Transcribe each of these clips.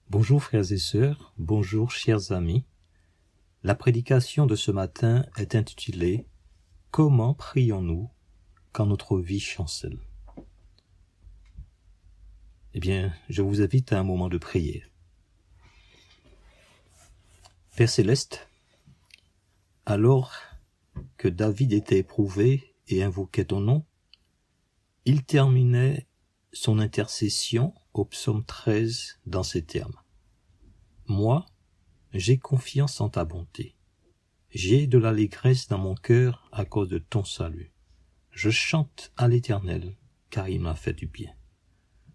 Bonjour frères et sœurs, bonjour chers amis. La prédication de ce matin est intitulée « Comment prions-nous quand notre vie chancelle ?» Eh bien, je vous invite à un moment de prière. Père Céleste, alors que David était éprouvé et invoquait ton nom, il terminait son intercession au psaume 13 dans ces termes. « Moi, j'ai confiance en ta bonté. J'ai de l'allégresse dans mon cœur à cause de ton salut. Je chante à l'Éternel, car il m'a fait du bien.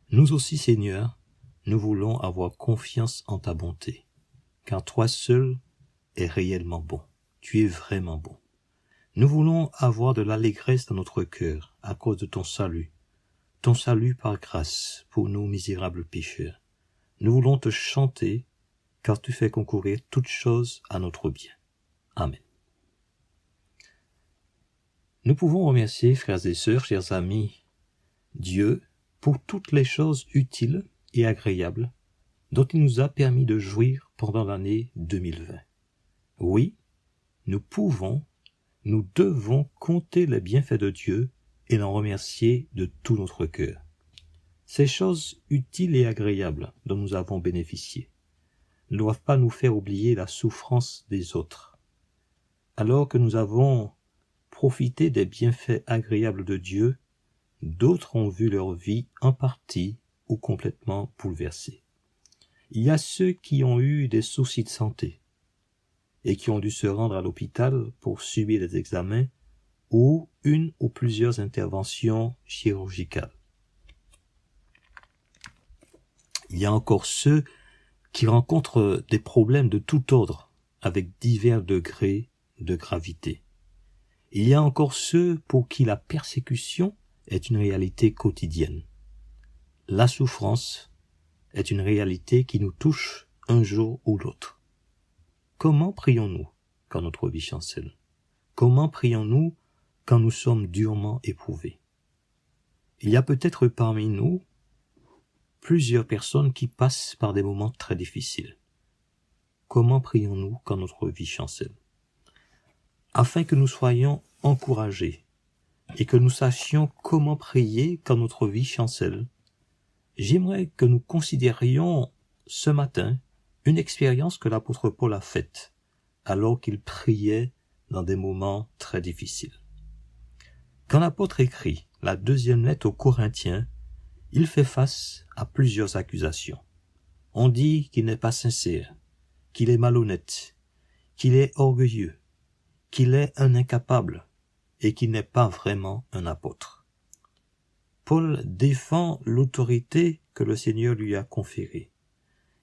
Nous aussi, Seigneur, nous voulons avoir confiance en ta bonté, car toi seul es réellement bon. Tu es vraiment bon. Nous voulons avoir de l'allégresse dans notre cœur à cause de ton salut par grâce pour nous misérables pécheurs. Nous voulons te chanter, car tu fais concourir toutes choses à notre bien. Amen. Nous pouvons remercier, frères et sœurs, chers amis, Dieu pour toutes les choses utiles et agréables dont il nous a permis de jouir pendant l'année 2020. Oui, nous devons compter les bienfaits de Dieu et l'en remercier de tout notre cœur. Ces choses utiles et agréables dont nous avons bénéficié ne doivent pas nous faire oublier la souffrance des autres. Alors que nous avons profité des bienfaits agréables de Dieu, d'autres ont vu leur vie en partie ou complètement bouleversée. Il y a ceux qui ont eu des soucis de santé et qui ont dû se rendre à l'hôpital pour subir des examens ou une ou plusieurs interventions chirurgicales. Il y a encore ceux qui rencontrent des problèmes de tout ordre avec divers degrés de gravité. Il y a encore ceux pour qui la persécution est une réalité quotidienne. La souffrance est une réalité qui nous touche un jour ou l'autre. Comment prions-nous quand notre vie chancelle? Comment prions-nous quand nous sommes durement éprouvés? Il y a peut-être parmi nous plusieurs personnes qui passent par des moments très difficiles. Comment prions-nous quand notre vie chancelle? Afin que nous soyons encouragés et que nous sachions comment prier quand notre vie chancelle, j'aimerais que nous considérions ce matin une expérience que l'apôtre Paul a faite alors qu'il priait dans des moments très difficiles. Quand l'apôtre écrit la deuxième lettre aux Corinthiens, il fait face à plusieurs accusations. On dit qu'il n'est pas sincère, qu'il est malhonnête, qu'il est orgueilleux, qu'il est un incapable et qu'il n'est pas vraiment un apôtre. Paul défend l'autorité que le Seigneur lui a conférée.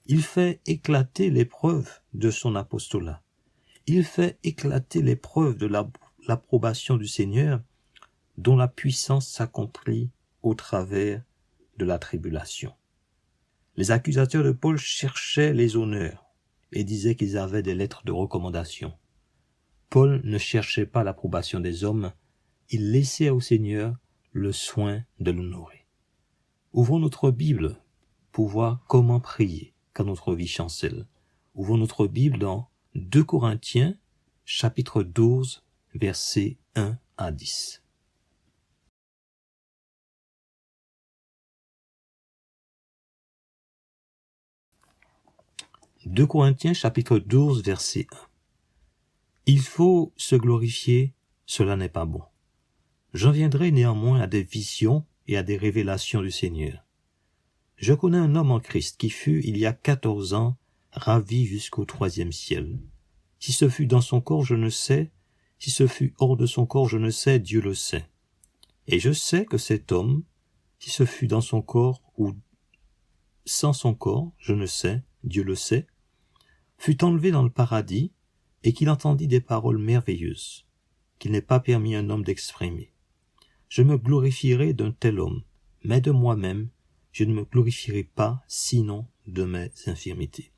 Il fait éclater les preuves de son apostolat. Il fait éclater les preuves de l'approbation du Seigneur dont la puissance s'accomplit au travers de la tribulation. Les accusateurs de Paul cherchaient les honneurs et disaient qu'ils avaient des lettres de recommandation. Paul ne cherchait pas l'approbation des hommes, il laissait au Seigneur le soin de l'honorer. Ouvrons notre Bible pour voir comment prier quand notre vie chancelle. Ouvrons notre Bible dans 2 Corinthiens, chapitre 12, versets 1 à 10. « 2 Corinthiens, chapitre 12, verset 1. Il faut se glorifier, cela n'est pas bon. J'en viendrai néanmoins à des visions et à des révélations du Seigneur. Je connais un homme en Christ qui fut, il y a 14 ans, ravi jusqu'au 3e ciel. Si ce fut dans son corps, je ne sais. Si ce fut hors de son corps, je ne sais, Dieu le sait. Et je sais que cet homme, si ce fut dans son corps ou sans son corps, je ne sais, Dieu le sait, fut enlevé dans le paradis et qu'il entendit des paroles merveilleuses, qu'il n'est pas permis à un homme d'exprimer. Je me glorifierai d'un tel homme, mais de moi-même, je ne me glorifierai pas, sinon de mes infirmités.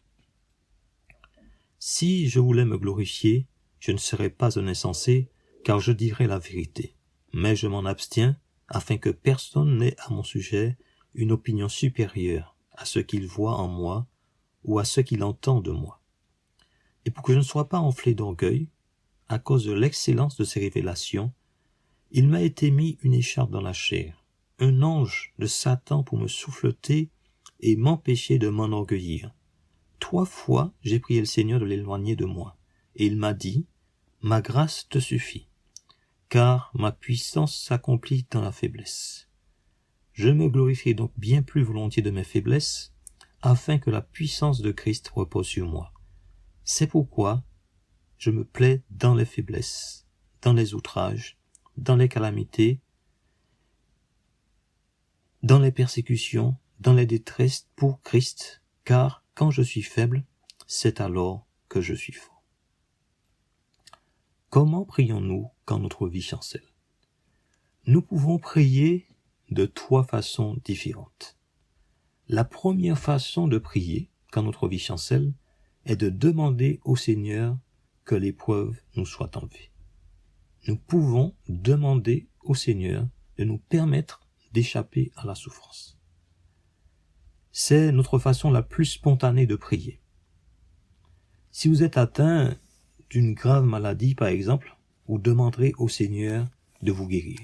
Si je voulais me glorifier, je ne serais pas un insensé, car je dirais la vérité. Mais je m'en abstiens, afin que personne n'ait à mon sujet une opinion supérieure à ce qu'il voit en moi, ou à ce qu'il entend de moi. Et pour que je ne sois pas enflé d'orgueil, à cause de l'excellence de ses révélations, il m'a été mis une écharpe dans la chair, un ange de Satan pour me souffleter et m'empêcher de m'enorgueillir. 3 fois, j'ai prié le Seigneur de l'éloigner de moi, et il m'a dit, « Ma grâce te suffit, car ma puissance s'accomplit dans la faiblesse. » Je me glorifie donc bien plus volontiers de mes faiblesses, afin que la puissance de Christ repose sur moi. C'est pourquoi je me plais dans les faiblesses, dans les outrages, dans les calamités, dans les persécutions, dans les détresses pour Christ, car quand je suis faible, c'est alors que je suis fort. Comment prions-nous quand notre vie chancelle? Nous pouvons prier de 3 façons différentes. La première façon de prier quand notre vie chancelle est de demander au Seigneur que l'épreuve nous soit enlevée. Nous pouvons demander au Seigneur de nous permettre d'échapper à la souffrance. C'est notre façon la plus spontanée de prier. Si vous êtes atteint d'une grave maladie, par exemple, vous demanderez au Seigneur de vous guérir.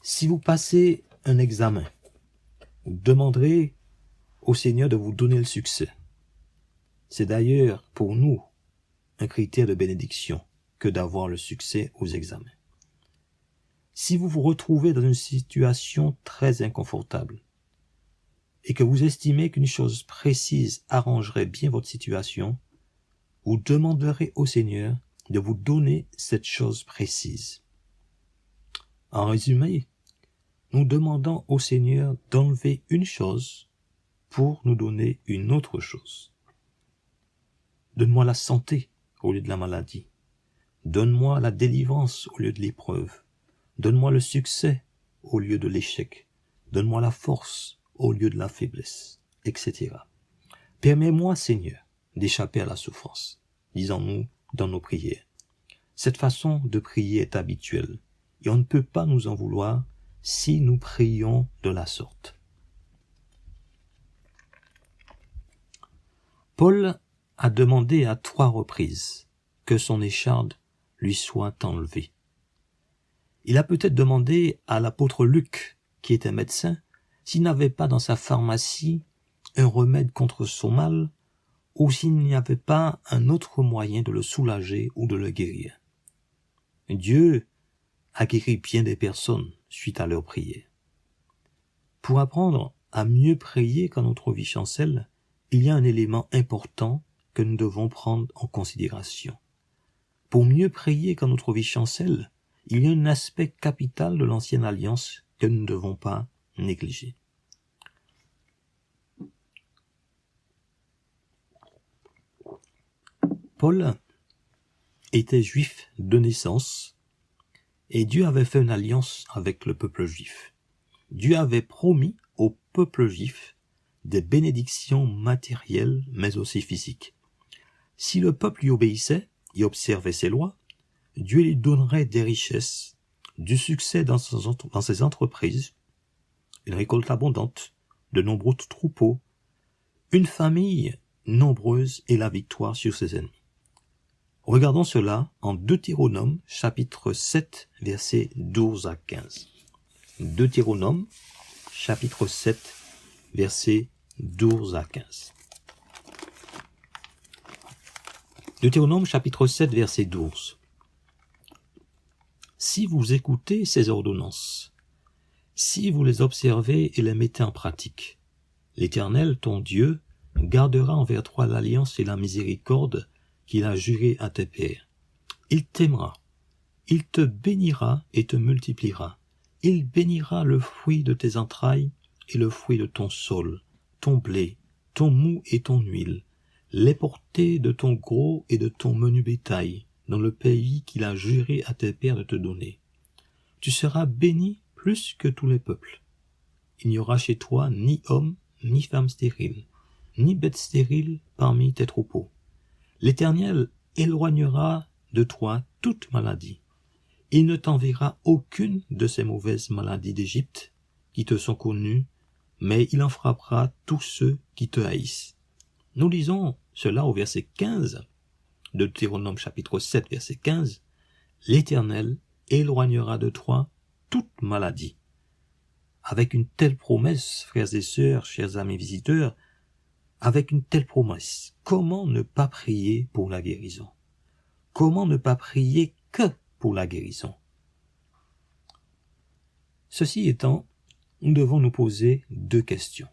Si vous passez un examen, vous demanderez au Seigneur de vous donner le succès. C'est d'ailleurs pour nous un critère de bénédiction que d'avoir le succès aux examens. Si vous vous retrouvez dans une situation très inconfortable et que vous estimez qu'une chose précise arrangerait bien votre situation, vous demanderez au Seigneur de vous donner cette chose précise. En résumé, nous demandons au Seigneur d'enlever une chose pour nous donner une autre chose. Donne-moi la santé au lieu de la maladie. Donne-moi la délivrance au lieu de l'épreuve. Donne-moi le succès au lieu de l'échec. Donne-moi la force au lieu de la faiblesse, etc. Permets-moi, Seigneur, d'échapper à la souffrance, disons-nous dans nos prières. Cette façon de prier est habituelle, et on ne peut pas nous en vouloir si nous prions de la sorte. Paul a demandé à 3 reprises que son écharpe lui soit enlevée. Il a peut-être demandé à l'apôtre Luc, qui était médecin, s'il n'avait pas dans sa pharmacie un remède contre son mal, ou s'il n'y avait pas un autre moyen de le soulager ou de le guérir. Dieu a guéri bien des personnes suite à leur prière. Pour apprendre à mieux prier quand notre vie chancelle, il y a un élément important que nous devons prendre en considération. Pour mieux prier quand notre vie chancelle, il y a un aspect capital de l'ancienne alliance que nous ne devons pas négliger. Paul était juif de naissance et Dieu avait fait une alliance avec le peuple juif. Dieu avait promis au peuple juif des bénédictions matérielles mais aussi physiques. Si le peuple lui obéissait et observait ses lois, Dieu lui donnerait des richesses, du succès dans ses entreprises, une récolte abondante, de nombreux troupeaux, une famille nombreuse et la victoire sur ses ennemis. Regardons cela en Deutéronome, chapitre 7, versets 12 à 15. Deutéronome, chapitre 7, versets 12 à 15. Deutéronome, chapitre 7, verset 12. Si vous écoutez ces ordonnances, si vous les observez et les mettez en pratique, l'Éternel, ton Dieu, gardera envers toi l'alliance et la miséricorde qu'il a juré à tes pères. Il t'aimera, il te bénira et te multipliera. Il bénira le fruit de tes entrailles et le fruit de ton sol, ton blé, ton mou et ton huile, les portées de ton gros et de ton menu bétail, dans le pays qu'il a juré à tes pères de te donner. Tu seras béni plus que tous les peuples. Il n'y aura chez toi ni homme, ni femme stérile, ni bête stérile parmi tes troupeaux. L'Éternel éloignera de toi toute maladie. Il ne t'enverra aucune de ces mauvaises maladies d'Égypte qui te sont connues, mais il en frappera tous ceux qui te haïssent. Nous lisons cela au verset 15 de Deutéronome chapitre 7, verset 15. « L'Éternel éloignera de toi toute maladie. » Avec une telle promesse, frères et sœurs, chers amis visiteurs, avec une telle promesse, comment ne pas prier pour la guérison? Comment ne pas prier que pour la guérison? Ceci étant, nous devons nous poser deux questions.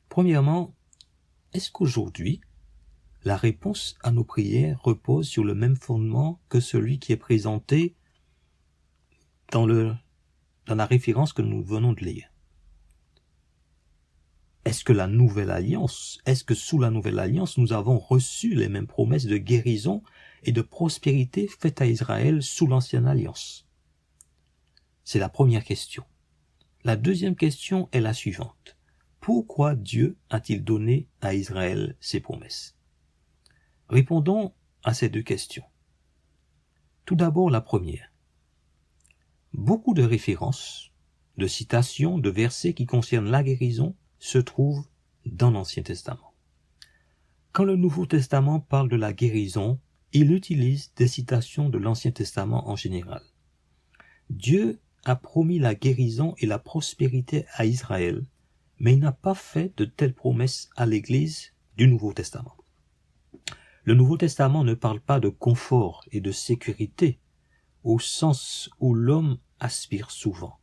Premièrement, est-ce qu'aujourd'hui, la réponse à nos prières repose sur le même fondement que celui qui est présenté dans la référence que nous venons de lire? Est-ce que sous la nouvelle alliance, nous avons reçu les mêmes promesses de guérison et de prospérité faites à Israël sous l'ancienne alliance? C'est la première question. La deuxième question est la suivante. Pourquoi Dieu a-t-il donné à Israël ces promesses? Répondons à ces deux questions. Tout d'abord, la première. Beaucoup de références, de citations, de versets qui concernent la guérison se trouvent dans l'Ancien Testament. Quand le Nouveau Testament parle de la guérison, il utilise des citations de l'Ancien Testament en général. Dieu a promis la guérison et la prospérité à Israël, mais il n'a pas fait de telles promesses à l'Église du Nouveau Testament. Le Nouveau Testament ne parle pas de confort et de sécurité au sens où l'homme aspire souvent.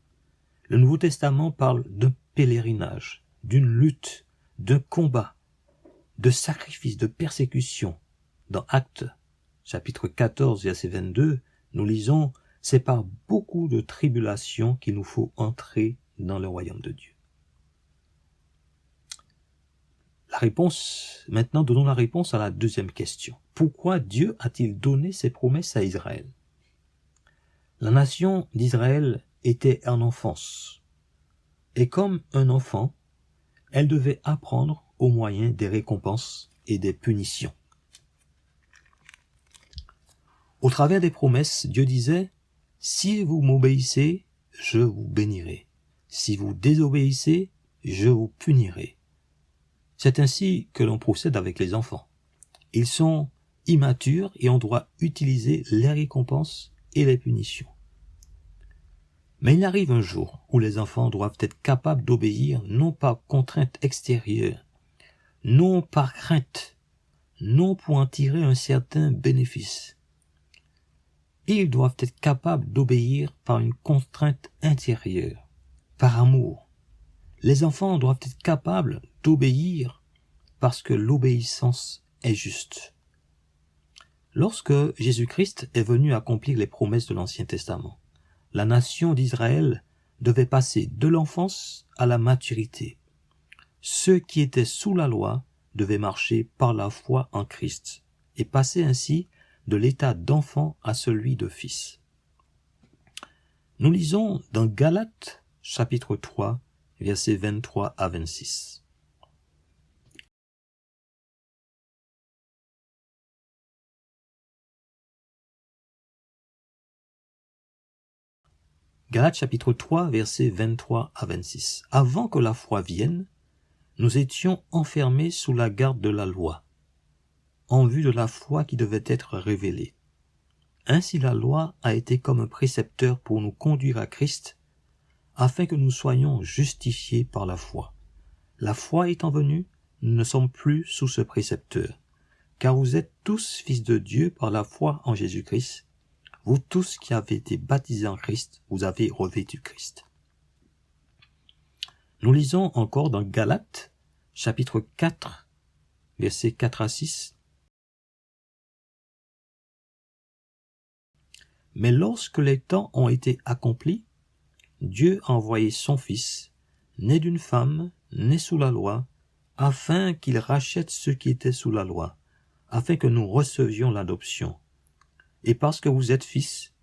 Le Nouveau Testament parle d'un pèlerinage, d'une lutte, d'un combat, de sacrifice, de persécution. Dans Actes, chapitre 14, verset 22, nous lisons « C'est par beaucoup de tribulations qu'il nous faut entrer dans le royaume de Dieu. » Maintenant, donnons la réponse à la deuxième question. Pourquoi Dieu a-t-il donné ses promesses à Israël? La nation d'Israël était en enfance. Et comme un enfant, elle devait apprendre au moyen des récompenses et des punitions. Au travers des promesses, Dieu disait « Si vous m'obéissez, je vous bénirai. Si vous désobéissez, je vous punirai. » C'est ainsi que l'on procède avec les enfants. Ils sont immatures et on doit utiliser les récompenses et les punitions. Mais il arrive un jour où les enfants doivent être capables d'obéir non par contrainte extérieure, non par crainte, non pour en tirer un certain bénéfice. Ils doivent être capables d'obéir par une contrainte intérieure, par amour. Les enfants doivent être capables d'obéir parce que l'obéissance est juste. Lorsque Jésus-Christ est venu accomplir les promesses de l'Ancien Testament, la nation d'Israël devait passer de l'enfance à la maturité. Ceux qui étaient sous la loi devaient marcher par la foi en Christ et passer ainsi de l'état d'enfant à celui de fils. Nous lisons dans Galates chapitre 3, versets 23 à 26. Galates chapitre 3, versets 23 à 26. Avant que la foi vienne, nous étions enfermés sous la garde de la loi, en vue de la foi qui devait être révélée. Ainsi la loi a été comme un précepteur pour nous conduire à Christ, afin que nous soyons justifiés par la foi. La foi étant venue, nous ne sommes plus sous ce précepteur, car vous êtes tous fils de Dieu par la foi en Jésus-Christ. Vous tous qui avez été baptisés en Christ, vous avez revêtu Christ. Nous lisons encore dans Galates, chapitre 4, versets 4 à 6. Mais lorsque les temps ont été accomplis, Dieu a envoyé son Fils, né d'une femme, né sous la loi, afin qu'il rachète ceux qui étaient sous la loi, afin que nous recevions l'adoption. Et parce que vous êtes fils,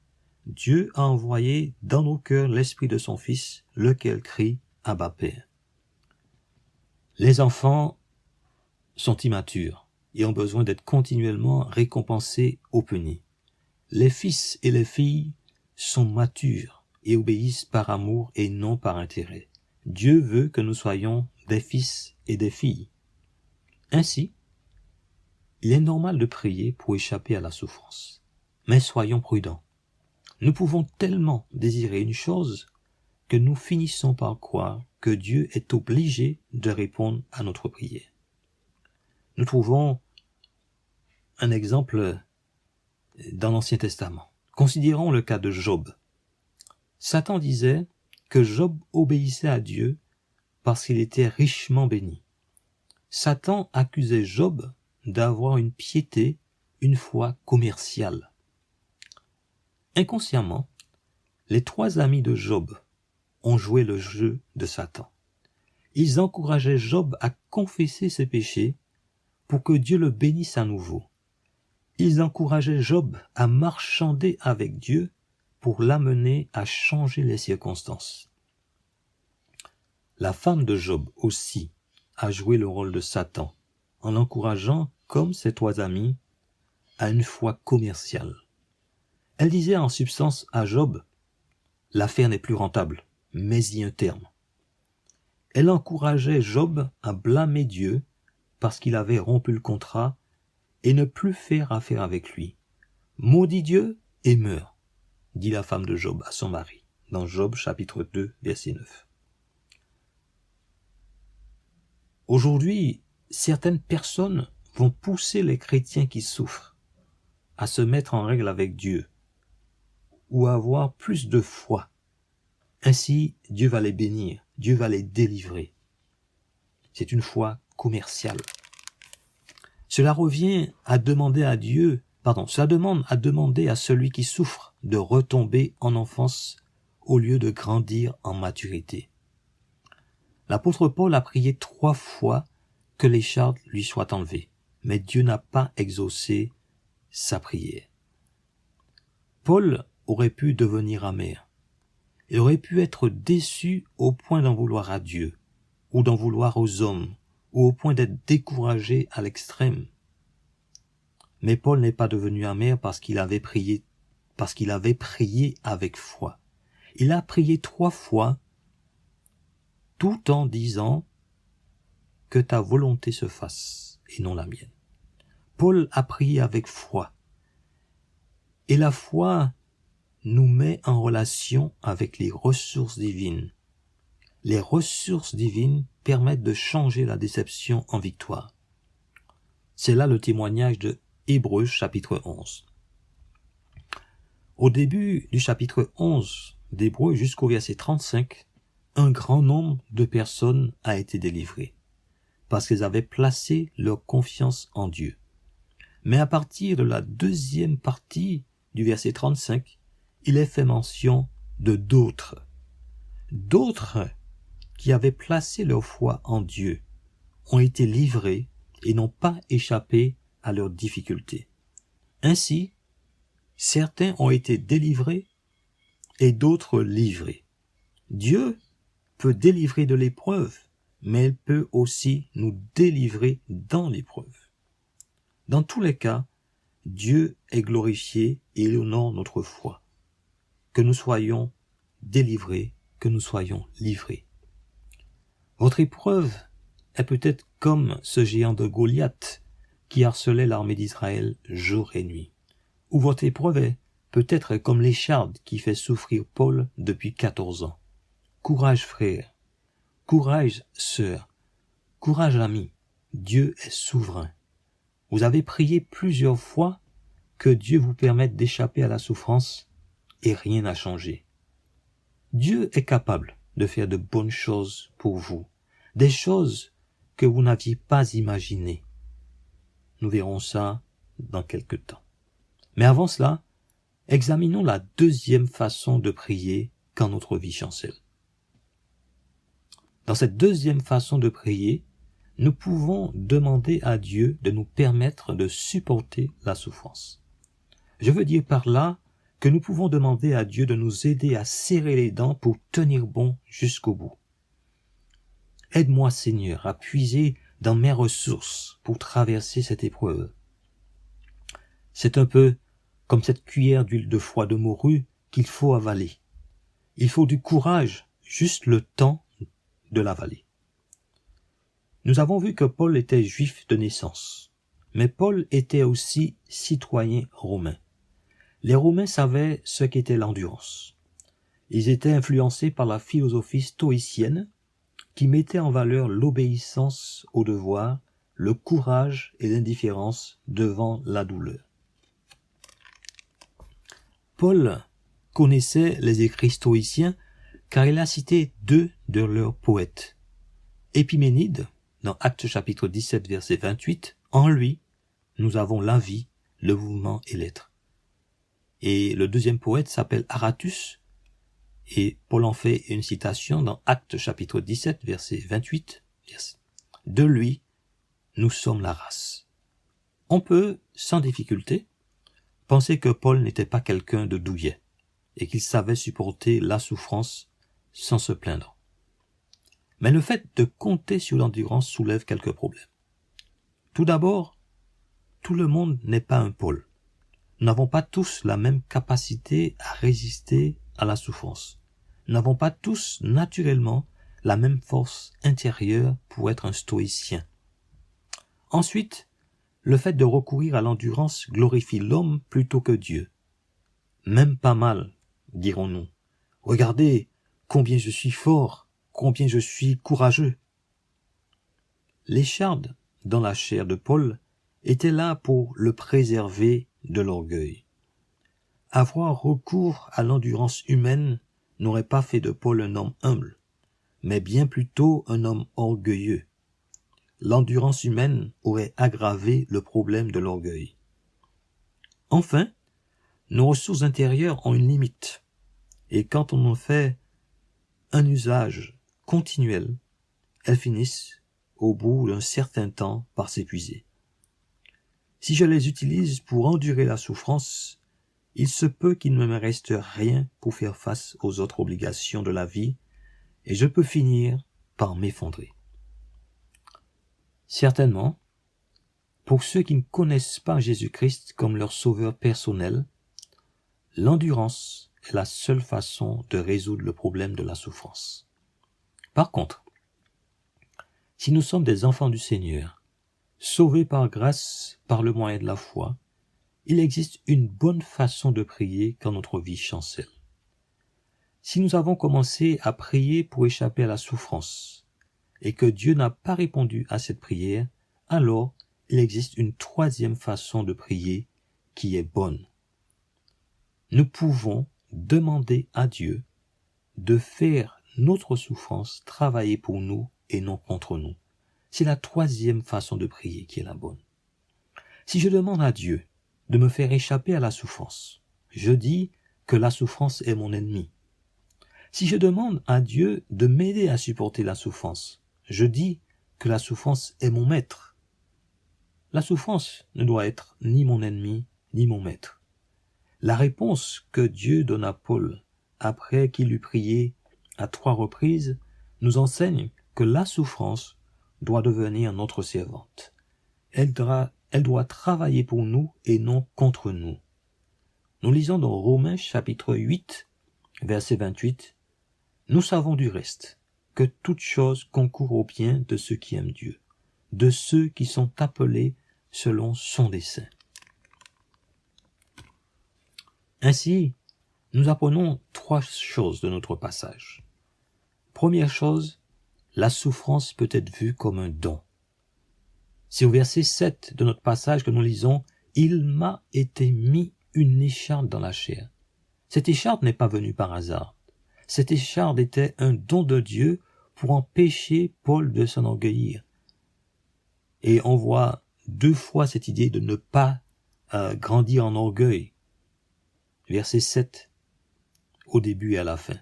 Dieu a envoyé dans nos cœurs l'esprit de son Fils, lequel crie « Abba Père ». Les enfants sont immatures et ont besoin d'être continuellement récompensés ou punis. Les fils et les filles sont matures et obéissent par amour et non par intérêt. Dieu veut que nous soyons des fils et des filles. Ainsi, il est normal de prier pour échapper à la souffrance. Mais soyons prudents. Nous pouvons tellement désirer une chose que nous finissons par croire que Dieu est obligé de répondre à notre prière. Nous trouvons un exemple dans l'Ancien Testament. Considérons le cas de Job. Satan disait que Job obéissait à Dieu parce qu'il était richement béni. Satan accusait Job d'avoir une piété, une foi commerciale. Inconsciemment, les 3 amis de Job ont joué le jeu de Satan. Ils encourageaient Job à confesser ses péchés pour que Dieu le bénisse à nouveau. Ils encourageaient Job à marchander avec Dieu pour l'amener à changer les circonstances. La femme de Job aussi a joué le rôle de Satan en l'encourageant, comme ses 3 amis, à une foi commerciale. Elle disait en substance à Job, « L'affaire n'est plus rentable, mets-y un terme. » Elle encourageait Job à blâmer Dieu parce qu'il avait rompu le contrat et ne plus faire affaire avec lui. « Maudis Dieu et meurs », dit la femme de Job à son mari, dans Job chapitre 2, verset 9. Aujourd'hui, certaines personnes vont pousser les chrétiens qui souffrent à se mettre en règle avec Dieu ou à avoir plus de foi. Ainsi, Dieu va les bénir, Dieu va les délivrer. C'est une foi commerciale. Cela revient à demander à Dieu, cela demande à demander à celui qui souffre de retomber en enfance au lieu de grandir en maturité. L'apôtre Paul a prié 3 fois que l'écharpe lui soit enlevée, mais Dieu n'a pas exaucé sa prière. Paul aurait pu devenir amer. Il aurait pu être déçu au point d'en vouloir à Dieu, ou d'en vouloir aux hommes, ou au point d'être découragé à l'extrême. Mais Paul n'est pas devenu amer parce qu'il avait prié avec foi. Il a prié 3 fois, tout en disant que ta volonté se fasse et non la mienne. Paul a prié avec foi. Et la foi nous met en relation avec les ressources divines. Les ressources divines permettent de changer la déception en victoire. C'est là le témoignage de Hébreux chapitre 11. Au début du chapitre 11 d'Hébreux jusqu'au verset 35, un grand nombre de personnes a été délivré parce qu'elles avaient placé leur confiance en Dieu. Mais à partir de la 2e partie du verset 35, il est fait mention de d'autres qui avaient placé leur foi en Dieu, ont été livrés et n'ont pas échappé à leurs difficultés. Ainsi, certains ont été délivrés et d'autres livrés. Dieu peut délivrer de l'épreuve, mais il peut aussi nous délivrer dans l'épreuve. Dans tous les cas, Dieu est glorifié et il honore notre foi. Que nous soyons délivrés, que nous soyons livrés. Votre épreuve est peut-être comme ce géant de Goliath qui harcelait l'armée d'Israël jour et nuit. Ou votre épreuve est peut-être comme l'écharde qui fait souffrir Paul depuis 14 ans. Courage frère, courage sœur, courage ami, Dieu est souverain. Vous avez prié plusieurs fois que Dieu vous permette d'échapper à la souffrance et rien n'a changé. Dieu est capable de faire de bonnes choses pour vous, des choses que vous n'aviez pas imaginées. Nous verrons ça dans quelque temps. Mais avant cela, examinons la 2e façon de prier quand notre vie chancelle. Dans cette 2e façon de prier, nous pouvons demander à Dieu de nous permettre de supporter la souffrance. Je veux dire par là que nous pouvons demander à Dieu de nous aider à serrer les dents pour tenir bon jusqu'au bout. Aide-moi Seigneur à puiser dans mes ressources pour traverser cette épreuve. C'est un peu comme cette cuillère d'huile de foie de morue qu'il faut avaler. Il faut du courage, juste le temps de l'avaler. Nous avons vu que Paul était juif de naissance, mais Paul était aussi citoyen romain. Les Romains savaient ce qu'était l'endurance. Ils étaient influencés par la philosophie stoïcienne qui mettait en valeur l'obéissance au devoir, le courage et l'indifférence devant la douleur. Paul connaissait les écrits stoïciens car il a cité deux de leurs poètes. Épiménide, dans Actes chapitre 17, verset 28, « En lui, nous avons la vie, le mouvement et l'être. » Et le deuxième poète s'appelle Aratus, et Paul en fait une citation dans Actes chapitre 17, verset 28. « De lui, nous sommes la race. » On peut, sans difficulté, penser que Paul n'était pas quelqu'un de douillet, et qu'il savait supporter la souffrance sans se plaindre. Mais le fait de compter sur l'endurance soulève quelques problèmes. Tout d'abord, tout le monde n'est pas un Paul. Nous n'avons pas tous la même capacité à résister à la souffrance. Nous n'avons pas tous naturellement la même force intérieure pour être un stoïcien. Ensuite, le fait de recourir à l'endurance glorifie l'homme plutôt que Dieu. Même pas mal, dirons-nous. Regardez combien je suis fort, combien je suis courageux. L'écharde dans la chair de Paul était là pour le préserver de l'orgueil. Avoir recours à l'endurance humaine n'aurait pas fait de Paul un homme humble, mais bien plutôt un homme orgueilleux. L'endurance humaine aurait aggravé le problème de l'orgueil. Enfin, nos ressources intérieures ont une limite, et quand on en fait un usage continuel, elles finissent, au bout d'un certain temps, par s'épuiser. Si je les utilise pour endurer la souffrance, il se peut qu'il ne me reste rien pour faire face aux autres obligations de la vie, et je peux finir par m'effondrer. Certainement, pour ceux qui ne connaissent pas Jésus-Christ comme leur sauveur personnel, l'endurance est la seule façon de résoudre le problème de la souffrance. Par contre, si nous sommes des enfants du Seigneur, sauvés par grâce par le moyen de la foi, il existe une bonne façon de prier quand notre vie chancelle. Si nous avons commencé à prier pour échapper à la souffrance et que Dieu n'a pas répondu à cette prière, alors il existe une troisième façon de prier qui est bonne. Nous pouvons demander à Dieu de faire notre souffrance travailler pour nous et non contre nous. C'est la troisième façon de prier qui est la bonne. Si je demande à Dieu de me faire échapper à la souffrance, je dis que la souffrance est mon ennemi. Si je demande à Dieu de m'aider à supporter la souffrance, je dis que la souffrance est mon maître. La souffrance ne doit être ni mon ennemi, ni mon maître. La réponse que Dieu donne à Paul, après qu'il eut prié à 3 reprises, nous enseigne que la souffrance doit devenir notre servante. Elle doit travailler pour nous et non contre nous. Nous lisons dans Romains chapitre 8, verset 28, « Nous savons du reste que toute chose concourt au bien de ceux qui aiment Dieu, de ceux qui sont appelés selon son dessein. » Ainsi, nous apprenons 3 choses de notre passage. Première chose, la souffrance peut être vue comme un don. C'est au verset 7 de notre passage que nous lisons « Il m'a été mis une écharde dans la chair ». Cette écharde n'est pas venue par hasard. Cette écharde était un don de Dieu pour empêcher Paul de s'enorgueillir. Et on voit 2 fois cette idée de ne pas grandir en orgueil. Verset 7, au début et à la fin.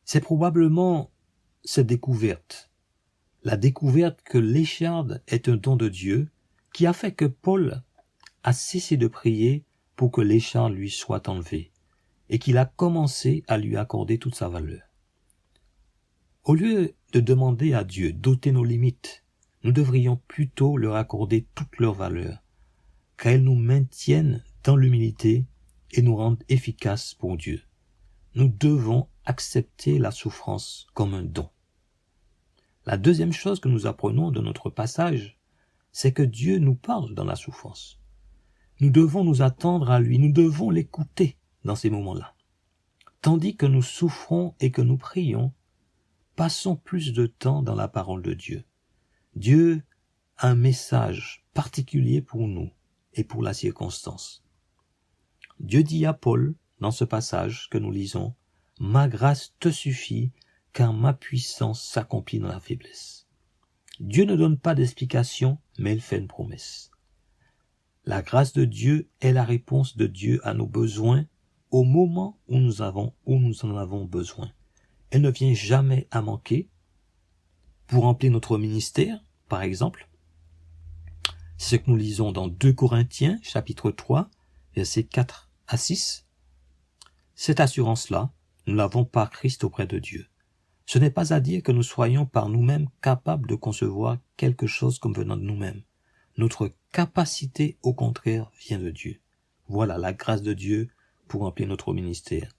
C'est probablement cette découverte, la découverte que l'écharde est un don de Dieu, qui a fait que Paul a cessé de prier pour que l'écharde lui soit enlevée, et qu'il a commencé à lui accorder toute sa valeur. Au lieu de demander à Dieu d'ôter nos limites, nous devrions plutôt leur accorder toute leur valeur, car elles nous maintiennent dans l'humilité et nous rendent efficaces pour Dieu. Nous devons accepter la souffrance comme un don. La deuxième chose que nous apprenons de notre passage, c'est que Dieu nous parle dans la souffrance. Nous devons nous attendre à lui, nous devons l'écouter dans ces moments-là. Tandis que nous souffrons et que nous prions, passons plus de temps dans la parole de Dieu. Dieu a un message particulier pour nous et pour la circonstance. Dieu dit à Paul, dans ce passage que nous lisons, « Ma grâce te suffit, car ma puissance s'accomplit dans la faiblesse. » Dieu ne donne pas d'explication, mais il fait une promesse. La grâce de Dieu est la réponse de Dieu à nos besoins au moment où nous en avons besoin. Elle ne vient jamais à manquer. Pour remplir notre ministère, par exemple, c'est ce que nous lisons dans 2 Corinthiens, chapitre 3, versets 4 à 6. Cette assurance-là, nous l'avons par Christ auprès de Dieu. Ce n'est pas à dire que nous soyons par nous-mêmes capables de concevoir quelque chose comme venant de nous-mêmes. Notre capacité, au contraire, vient de Dieu. Voilà la grâce de Dieu pour remplir notre ministère.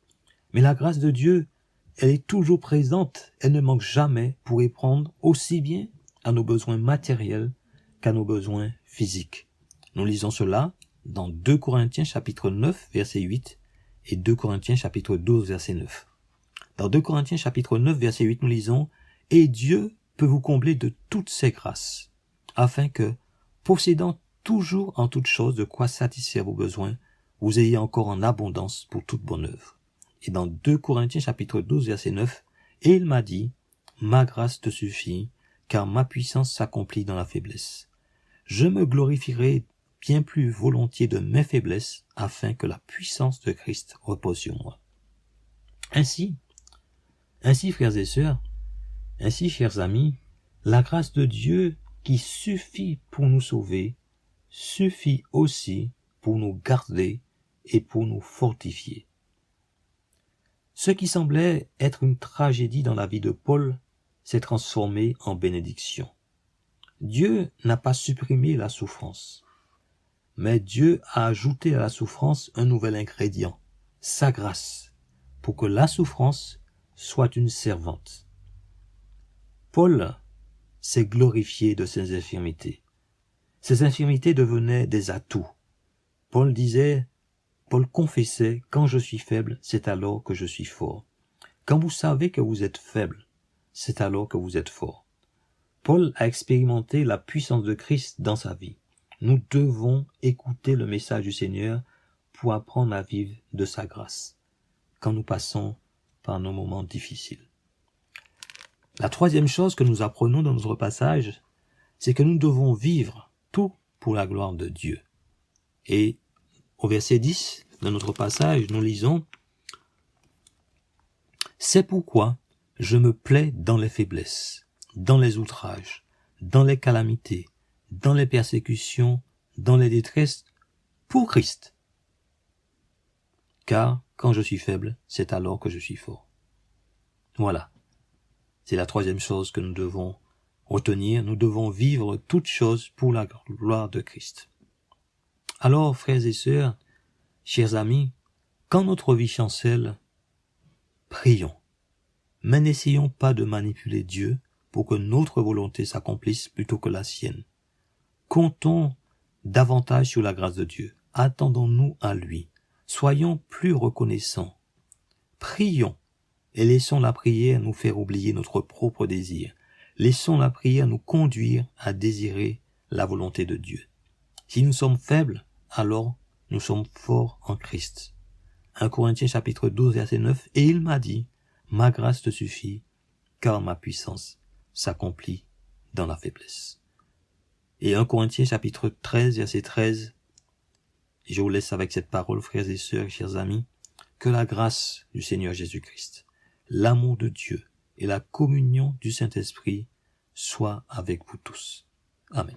Mais la grâce de Dieu, elle est toujours présente, elle ne manque jamais pour répondre aussi bien à nos besoins matériels qu'à nos besoins physiques. Nous lisons cela dans 2 Corinthiens chapitre 9, verset 8 et 2 Corinthiens chapitre 12, verset 9. Dans 2 Corinthiens chapitre 9, verset 8, nous lisons « Et Dieu peut vous combler de toutes ses grâces, afin que, possédant toujours en toutes choses de quoi satisfaire vos besoins, vous ayez encore en abondance pour toute bonne œuvre. » Et dans 2 Corinthiens chapitre 12, verset 9, « Et il m'a dit, ma grâce te suffit, car ma puissance s'accomplit dans la faiblesse. Je me glorifierai bien plus volontiers de mes faiblesses, afin que la puissance de Christ repose sur moi. » Ainsi, frères et sœurs, ainsi, chers amis, la grâce de Dieu qui suffit pour nous sauver, suffit aussi pour nous garder et pour nous fortifier. Ce qui semblait être une tragédie dans la vie de Paul s'est transformé en bénédiction. Dieu n'a pas supprimé la souffrance, mais Dieu a ajouté à la souffrance un nouvel ingrédient, sa grâce, pour que la souffrance soit une servante. Paul s'est glorifié de ses infirmités. Ses infirmités devenaient des atouts. Paul confessait, quand je suis faible, c'est alors que je suis fort. Quand vous savez que vous êtes faible, c'est alors que vous êtes fort. Paul a expérimenté la puissance de Christ dans sa vie. Nous devons écouter le message du Seigneur pour apprendre à vivre de sa grâce, quand nous passons par nos moments difficiles. La troisième chose que nous apprenons dans notre passage, c'est que nous devons vivre tout pour la gloire de Dieu. Et au verset 10 de notre passage, nous lisons « C'est pourquoi je me plais dans les faiblesses, dans les outrages, dans les calamités, dans les persécutions, dans les détresses, pour Christ. Car quand je suis faible, c'est alors que je suis fort. » Voilà. C'est la troisième chose que nous devons retenir. Nous devons vivre toutes choses pour la gloire de Christ. Alors, frères et sœurs, chers amis, quand notre vie chancelle, prions. Mais n'essayons pas de manipuler Dieu pour que notre volonté s'accomplisse plutôt que la sienne. Comptons davantage sur la grâce de Dieu. Attendons-nous à lui. Soyons plus reconnaissants. Prions et laissons la prière nous faire oublier notre propre désir. Laissons la prière nous conduire à désirer la volonté de Dieu. Si nous sommes faibles, alors nous sommes forts en Christ. 1 Corinthiens chapitre 12 verset 9, « Et il m'a dit, ma grâce te suffit, car ma puissance s'accomplit dans la faiblesse. » Et 1 Corinthiens chapitre 13 verset 13, je vous laisse avec cette parole, frères et sœurs, chers amis, que la grâce du Seigneur Jésus-Christ, l'amour de Dieu et la communion du Saint-Esprit soient avec vous tous. Amen.